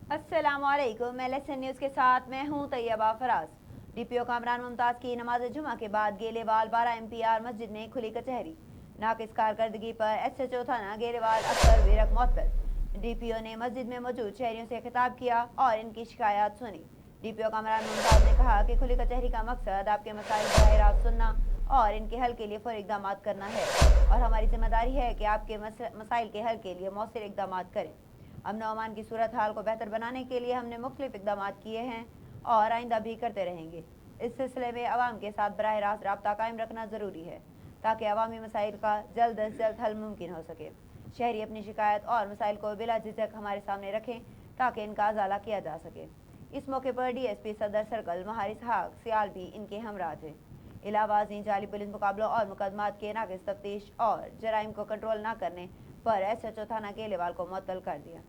अस्सलामुअलैकुम। LSN news के साथ मैं हूं तैयबा फराज। DPO कामरान मुमताज़ की नमाज जुमा के बाद गेलेवाल 12 MPR मस्जिद में खुली कचहरी। नाकिस कारकर्दगी पर SHO थाना गेलेवाल अख्तर वीरक मुअत्तल। DPO ने मस्जिद में मौजूद शहरियों से खिताब किया और इनकी शिकायत सुनी। DPO कामरान मुमताज़ ने कहा कि खुली कचहरी का मकसद आपके मसाइल बराह रास्त सुनना और इनके हल के लिए फौरी इक़दाम करना है और हमारी जिम्मेदारी है कि आपके मसाइल के हल के लिए मौसर इक़दाम करें। अमन व अमान की सूरत हाल को बेहतर बनाने के लिए हमने मुख्तलिफ इक़दाम किए हैं और आइंदा भी करते रहेंगे। इस सिलसिले में अवाम के साथ बराह रास्त रब्ता कायम रखना ज़रूरी है ताकि अवामी मसाइल का जल्द अज जल्द हल मुमकिन हो सके। शहरी अपनी शिकायत और मसाइल को बिला झिझक हमारे सामने रखें ताकि इनका अजाला किया जा सके। इस मौके पर DSP सदर सर्कल महार इसहाक सियाल भी इनके हमरा थे। इलाहाबाद जाली पुलिस मुकाबलों और मुकदमात के नाकिस तफ्तीश और जराइम को कंट्रोल न करने पर SHO थाना गेलेवाल को मुअत्तल कर दिया।